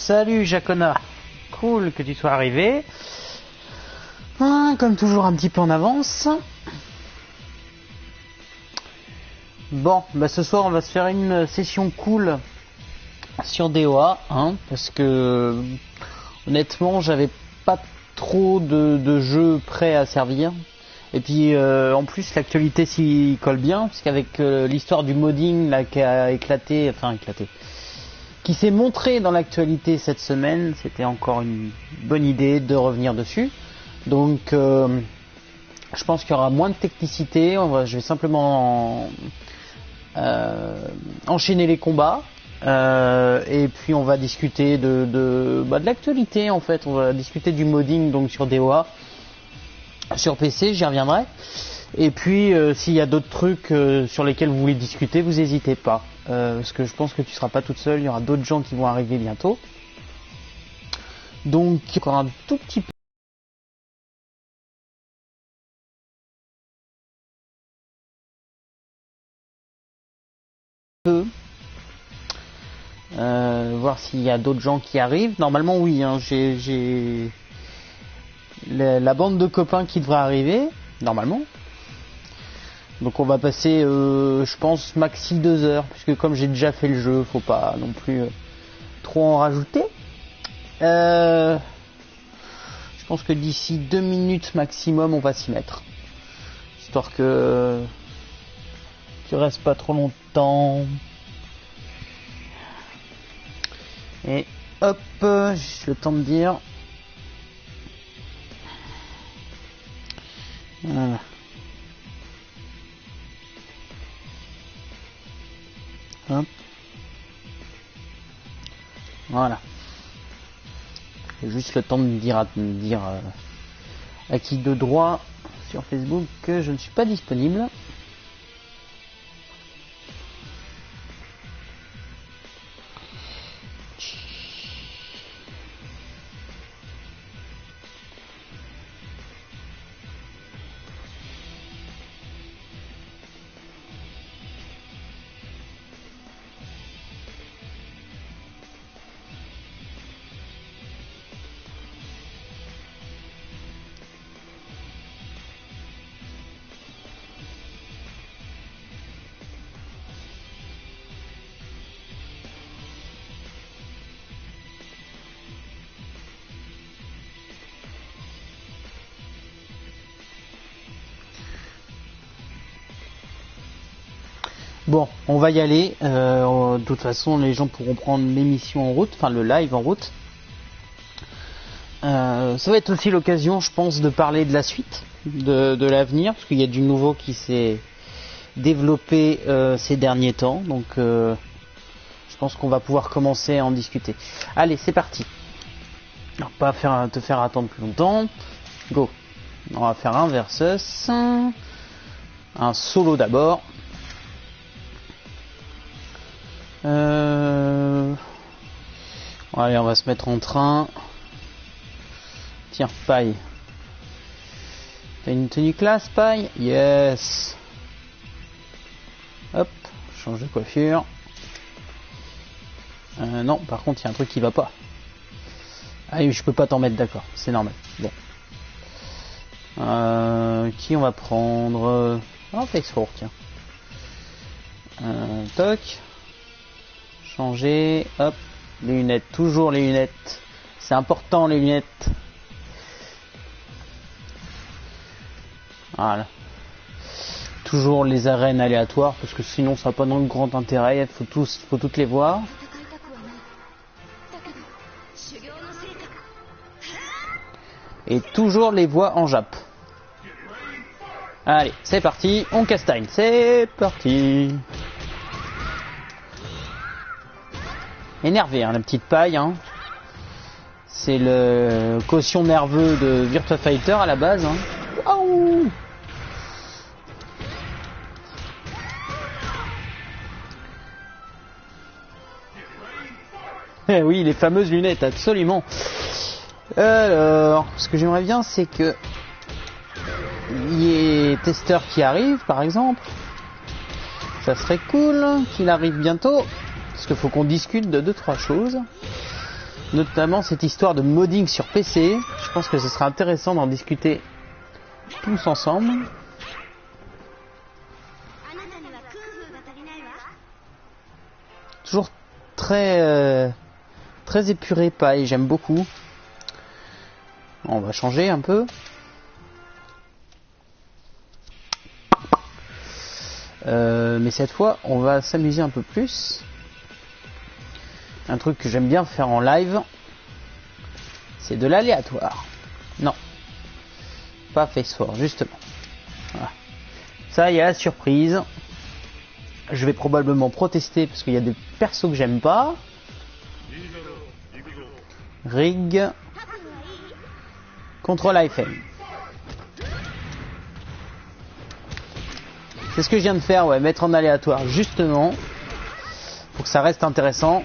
Salut Jacona, cool que tu sois arrivé. Comme toujours un petit peu en avance. Bon, bah ce soir on va se faire une session cool sur DOA, parce que honnêtement j'avais pas trop de jeux prêts à servir. Et puis en plus l'actualité s'y colle bien, parce qu'avec l'histoire du modding là qui a éclaté, qui s'est montré dans l'actualité cette semaine, c'était encore une bonne idée de revenir dessus. Donc je pense qu'il y aura moins de technicité, je vais simplement enchaîner les combats. Et puis on va discuter de l'actualité en fait, on va discuter du modding donc sur DOA, sur PC, j'y reviendrai. Et puis s'il y a d'autres trucs sur lesquels vous voulez discuter, vous n'hésitez pas, parce que je pense que tu seras pas toute seule, il y aura d'autres gens qui vont arriver bientôt. Donc encore un tout petit peu voir s'il y a d'autres gens qui arrivent. Normalement oui, j'ai la bande de copains qui devrait arriver normalement. Donc on va passer je pense maxi 2 heures, puisque comme j'ai déjà fait le jeu, faut pas non plus trop en rajouter. Je pense que d'ici 2 minutes maximum on va s'y mettre, histoire que tu restes pas trop longtemps. Et hop, juste le temps de dire. Voilà. Hop. Voilà. J'ai juste le temps de dire à qui de droit sur Facebook que je ne suis pas disponible. Bon, on va y aller. De toute façon, les gens pourront prendre l'émission en route, enfin le live en route. Ça va être aussi l'occasion, je pense, de parler de la suite, de l'avenir, parce qu'il y a du nouveau qui s'est développé ces derniers temps. Donc, je pense qu'on va pouvoir commencer à en discuter. Allez, c'est parti. Alors, pas te faire attendre plus longtemps. Go. On va faire un versus, un solo d'abord. Allez, on va se mettre en train. Tiens, Paille. T'as une tenue classe, Paille? Yes. Hop, change de coiffure. Non, par contre, il y a un truc qui va pas. Ah oui, je peux pas t'en mettre, d'accord, c'est normal. Bon. Qui on va prendre? Flex4, tiens. Toc. Changer, hop, les lunettes, toujours les lunettes, c'est important les lunettes. Voilà. Toujours les arènes aléatoires, parce que sinon ça n'a pas de grand intérêt, il faut toutes les voir. Et toujours les voix en Jap. Allez, c'est parti, on castagne, c'est parti. Énervé, la petite Paille. C'est le quotient nerveux de Virtua Fighter à la base. Waouh! Eh oui, les fameuses lunettes, absolument. Alors, ce que j'aimerais bien, c'est que il y ait Tester qui arrive, par exemple. Ça serait cool qu'il arrive bientôt. Parce qu'il faut qu'on discute de 2-3 choses. notamment cette histoire de modding sur PC. Je pense que ce sera intéressant d'en discuter tous ensemble. Toujours très épuré, pareil, j'aime beaucoup. On va changer un peu. Mais cette fois, on va s'amuser un peu plus. Un truc que j'aime bien faire en live, c'est de l'aléatoire. Non, pas Phase 4, justement. Voilà. Ça, il y a la surprise. Je vais probablement protester parce qu'il y a des persos que j'aime pas. Rig. Contrôle AFM. C'est ce que je viens de faire, ouais, mettre en aléatoire, justement. Pour que ça reste intéressant.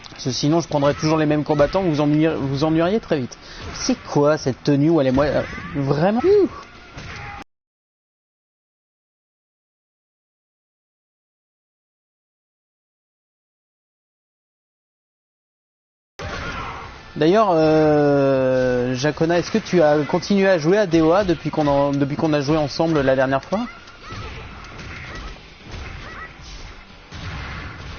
Parce que sinon, je prendrais toujours les mêmes combattants, vous ennuieriez très vite. C'est quoi cette tenue où elle est vraiment... D'ailleurs, Jacona, est-ce que tu as continué à jouer à DOA depuis qu'on a joué ensemble la dernière fois?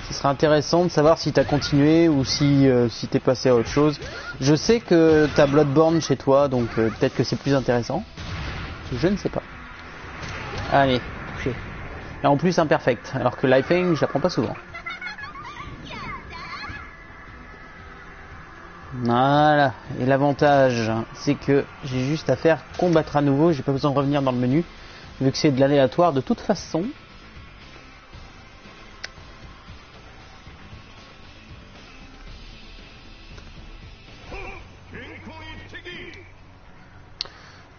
Ce serait intéressant de savoir si tu as continué ou si t'es passé à autre chose. Je sais que tu as Bloodborne chez toi, donc peut-être que c'est plus intéressant. Je ne sais pas. Allez, touché. Et en plus imperfect, alors que Lifing, je l'apprends pas souvent. Voilà, et l'avantage c'est que j'ai juste à faire combattre à nouveau, j'ai pas besoin de revenir dans le menu, vu que c'est de l'aléatoire de toute façon.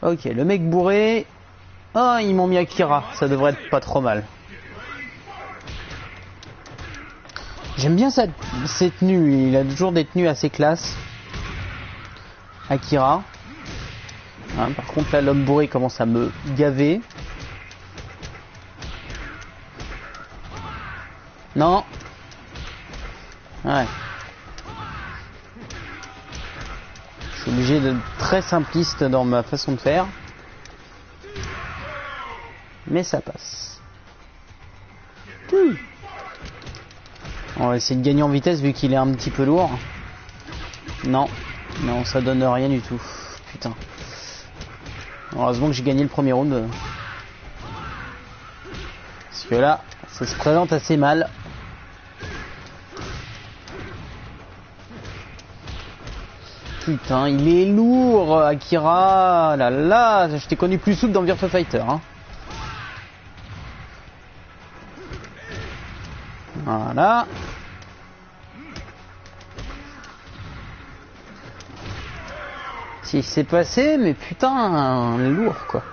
Ok, le mec bourré. Ah, ils m'ont mis Akira, ça devrait être pas trop mal. J'aime bien ces tenues, il a toujours des tenues assez classe. Akira. Hein, par contre là l'homme bourré commence à me gaver. Non. Ouais. Je suis obligé d'être très simpliste dans ma façon de faire. Mais ça passe. On va essayer de gagner en vitesse vu qu'il est un petit peu lourd. Non. Non, ça donne rien du tout. Putain. Heureusement que j'ai gagné le premier round. Parce que là, ça se présente assez mal. Putain, il est lourd, Akira. Là là, je t'ai connu plus souple dans Virtua Fighter. Hein. Voilà. Si c'est passé, mais putain, lourd quoi.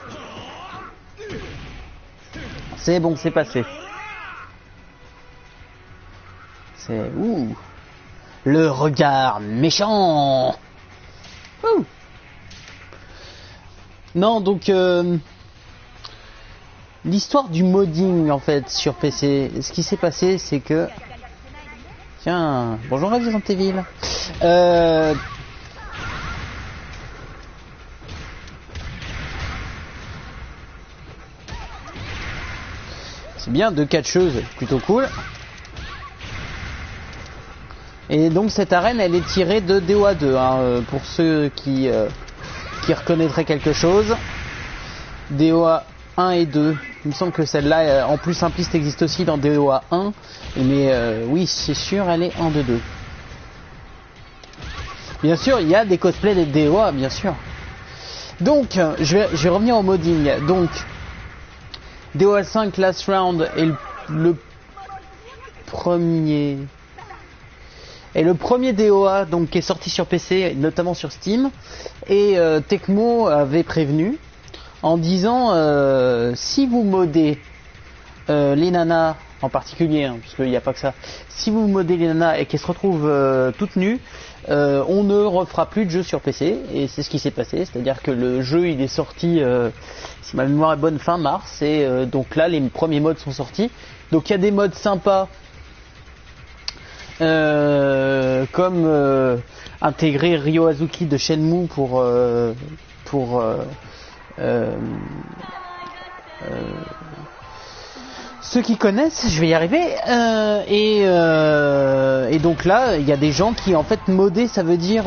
C'est bon, c'est passé. C'est ouh. Le regard méchant. Ouh. Non, donc l'histoire du modding en fait sur PC. Ce qui s'est passé, c'est que tiens, bonjour Resident Evil. C'est bien, deux catcheuses, plutôt cool. Et donc cette arène, elle est tirée de DOA 2, hein, pour ceux qui reconnaîtraient quelque chose. DOA 1 et 2. Il me semble que celle-là, en plus simpliste, existe aussi dans DOA 1. Mais oui, c'est sûr, elle est en 2-2. Bien sûr, il y a des cosplays des DOA, bien sûr. Donc, je vais revenir au modding. Donc, DOA 5 Last Round est le premier... Et le premier DOA donc, qui est sorti sur PC, notamment sur Steam, et Tecmo avait prévenu en disant si vous modez les nanas en particulier, hein, parce qu'il n'y a pas que ça, si vous modez les nanas et qu'elles se retrouvent toutes nues, on ne refera plus de jeu sur PC, et c'est ce qui s'est passé, c'est-à-dire que le jeu il est sorti, si ma mémoire est bonne, fin mars, et donc là les premiers modes sont sortis, donc il y a des modes sympas. comme intégrer Ryo Azuki de Shenmue pour ceux qui connaissent, je vais y arriver. Et donc là, il y a des gens qui en fait modder, ça veut dire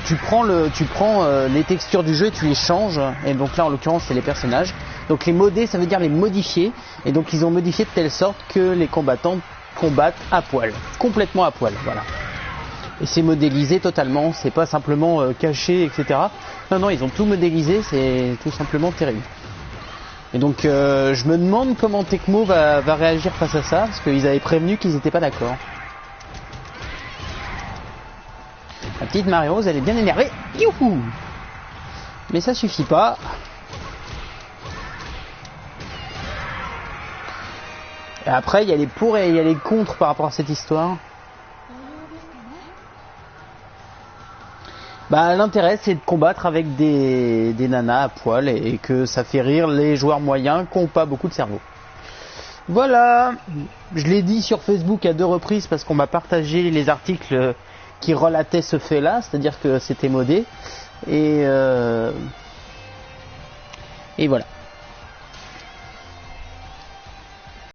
tu prends les textures du jeu et tu les changes. Et donc là, en l'occurrence, c'est les personnages. Donc les modder, ça veut dire les modifier. Et donc ils ont modifié de telle sorte que les combattants combattent à poil, complètement à poil. Voilà. Et c'est modélisé totalement. C'est pas simplement caché, etc. Non, ils ont tout modélisé. C'est tout simplement terrible. Et donc je me demande comment Tecmo va réagir face à ça, parce qu'ils avaient prévenu qu'ils n'étaient pas d'accord. La petite Marie-Rose, elle est bien énervée. Youhou! Mais ça suffit pas. Et après, il y a les pour et il y a les contre par rapport à cette histoire. Bah, l'intérêt c'est de combattre avec des nanas à poil et que ça fait rire les joueurs moyens qui n'ont pas beaucoup de cerveau. Voilà, je l'ai dit sur Facebook à 2 reprises parce qu'on m'a partagé les articles qui relataient ce fait-là, c'est-à-dire que c'était modé. Et voilà.